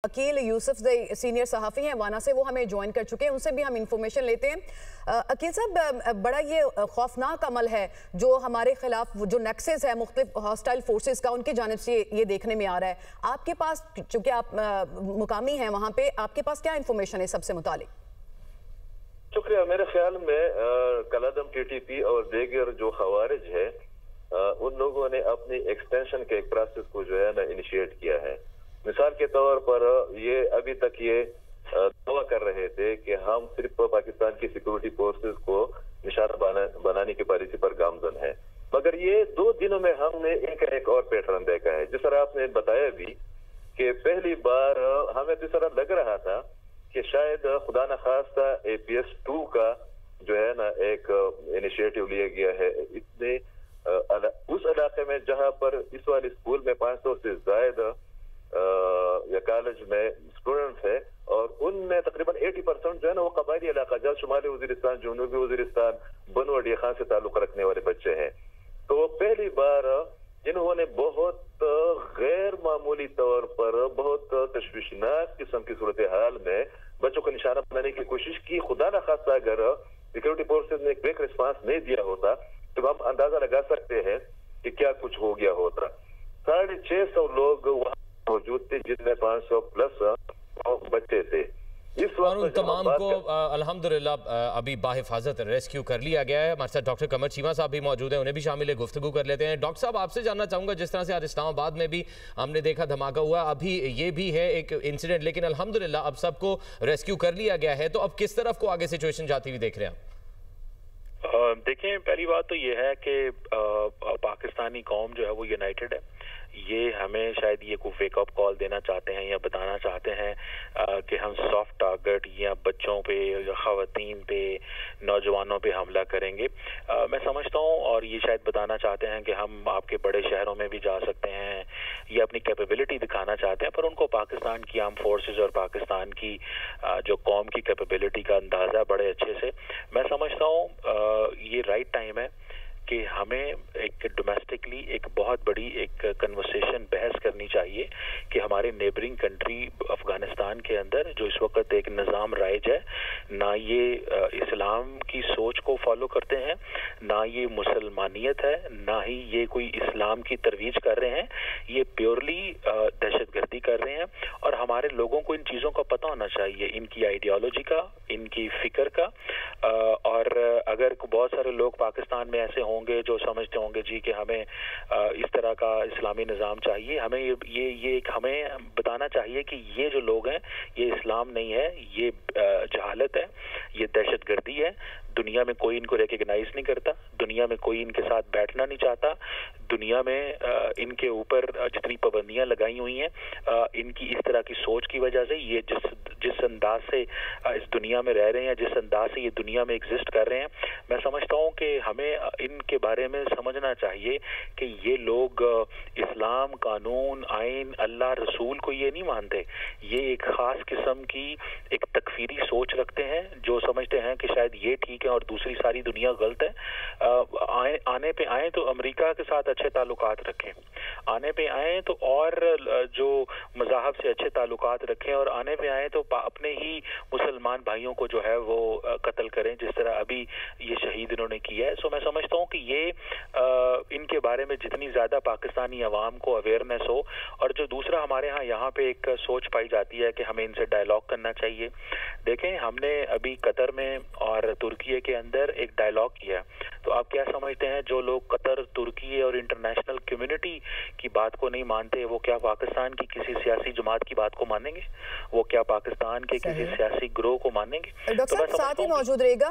Aqeel Yusuf senior सहाफ़ी हैं वाना से, वो हमें ज्वाइन कर चुके हैं, उनसे भी हम इंफॉर्मेशन लेते हैं। अकील साहब, बड़ा ये खौफनाक अमल है जो हमारे खिलाफ जो नेक्सेस है मुख्तलिफ हॉस्टाइल फोर्सेस का, उनकी जानिब से ये देखने में आ रहा है। आपके पास, चूंकि आप मुकामी हैं वहाँ पे, आपके पास क्या इंफॉर्मेशन है सबसे मुतालिक? शुक्रिया। मेरे ख्याल में कलादम टीटीपी और दीगर जो खवारिज है उन लोगों ने अपनी एक्सटेंशन के एक प्रोसेस को जो है ना इनिशिएट किया है। मिसाल के तौर पर ये अभी तक ये दावा कर रहे थे कि हम सिर्फ पाकिस्तान की सिक्योरिटी फोर्सेस को निशाना बनाने की पॉलिसी पर गामजन है, मगर ये 2 दिनों में हमने एक और पैटर्न देखा है। जिस तरह आपने बताया भी कि पहली बार हमें तो इस तरह लग रहा था कि शायद खुदा न खास्ता APS 2 का जो है ना एक इनिशिएटिव लिया गया है। इसने उस इलाके में जहां पर इस वाले स्कूल में 500 से ज्यादा या कॉलेज में स्टूडेंट्स है और उनमें तकरीबन 80% जो है ना वो कबायली इलाका, जहाँ शुमाली वजीरिस्तान, जनूबी वजीरिस्तान, बनवडिया खान से ताल्लुक रखने वाले बच्चे हैं। तो पहली बार इन्होंने बहुत गैर मामूली तौर पर, बहुत तशवीशनाक किस्म की सूरत हाल में बच्चों को निशाना बनाने की कोशिश की। खुदा न खास्ता अगर सिक्योरिटी फोर्सेज ने क्विक रिस्पांस नहीं दिया होता तो हम अंदाजा लगा सकते हैं कि क्या कुछ हो गया होता। 650 लोग वहाँ मौजूद थे, जिनमें 500 प्लस बच्चे थे। इस और उन तमाम को अल्हम्दुलिल्लाह अभी बाहिफाजत रेस्क्यू कर लिया गया है। हमारे साथ डॉक्टर कमर चीमा साहब भी मौजूद हैं, उन्हें भी शामिल है, गुफ्तगू कर लेते हैं। डॉक्टर साहब, आपसे जानना चाहूँगा, जिस तरह से आज इस्लामाबाद में भी हमने देखा धमाका हुआ, अभी ये भी है एक इंसिडेंट, लेकिन अल्हम्दुलिल्लाह अब सबको रेस्क्यू कर लिया गया है, तो अब किस तरफ को आगे सिचुएशन जाती हुई देख रहे हैं आप? देखें, पहली बात तो ये है कि पाकिस्तानी कौम जो है वो यूनाइटेड है। ये हमें शायद ये कोई वेकअप कॉल देना चाहते हैं या बताना चाहते हैं कि हम सॉफ्ट टारगेट या बच्चों पे या ख़वातीन पे, नौजवानों पे हमला करेंगे। मैं समझता हूँ, और ये शायद बताना चाहते हैं कि हम आपके बड़े शहरों में भी जा सकते हैं, ये अपनी कैपेबिलिटी दिखाना चाहते हैं। पर उनको पाकिस्तान की आर्म फोर्सेस और पाकिस्तान की जो कौम की कैपेबिलिटी का अंदाज़ा बड़े अच्छे से। मैं समझता हूँ ये राइट टाइम है कि हमें एक डोमेस्टिकली एक बहुत बड़ी एक कन्वर्सेशन बहस करनी चाहिए कि हमारे नेबरिंग कंट्री अफगानिस्तान के अंदर जो इस वक्त एक निज़ाम राइज है, ना ये इस्लाम की सोच को फॉलो करते हैं, ना ये मुसलमानियत है, ना ही ये कोई इस्लाम की तरवीज कर रहे हैं। ये प्योरली दहशतगर्दी कर रहे हैं और हमारे लोगों को इन चीज़ों का पता होना चाहिए, इनकी आइडियोलॉजी का, इनकी फिक्र का। और अगर बहुत सारे लोग पाकिस्तान में ऐसे होंगे जो समझते होंगे जी कि हमें इस तरह का इस्लामी निज़ाम चाहिए, हमें ये हमें बताना चाहिए कि ये जो लोग हैं ये इस्लाम नहीं है, ये जहालत है, ये दहशतगर्दी है। दुनिया में कोई इनको रिकग्नाइज नहीं करता, दुनिया में कोई इनके साथ बैठना नहीं चाहता, दुनिया में इनके ऊपर जितनी पाबंदियां लगाई हुई हैं, इनकी इस तरह की सोच की वजह से ये जिस अंदाज से इस दुनिया में रह रहे हैं, जिस अंदाज से ये दुनिया में एग्जिस्ट कर रहे हैं, मैं समझता हूँ कि हमें इनके बारे में समझना चाहिए कि ये लोग इस्लाम, कानून, आइन, अल्लाह, रसूल को ये नहीं मानते। ये एक ख़ास किस्म की एक तकफीरी सोच रखते हैं, जो समझते हैं कि शायद ये ठीक है और दूसरी सारी दुनिया गलत है। आने पे आए तो अमेरिका के साथ अच्छे ताल्लुकात रखें, आने पे आए तो और जो मज़ाहब से अच्छे ताल्लुकात रखें, और आने पे आए तो अपने ही मुसलमान भाइयों को जो है वो कत्ल करें, जिस तरह अभी ये शहीद इन्होंने किया है। सो मैं समझता हूँ कि ये इनके बारे में जितनी ज़्यादा पाकिस्तानी अवाम को अवेयरनेस हो, और जो दूसरा हमारे यहाँ पे एक सोच पाई जाती है कि हमें इनसे डायलॉग करना चाहिए। देखें, हमने अभी कतर में और तुर्की के अंदर एक डायलॉग किया, तो आप क्या समझते हैं जो लोग कतर, तुर्की और इंटरनेशनल कम्युनिटी की बात को नहीं मानते, वो क्या पाकिस्तान की किसी सियासी जमात की बात को मानेंगे? वो क्या पाकिस्तान के किसी सियासी ग्रोह को मानेंगे? डॉक्टर साहब साथ ही मौजूद रहेगा।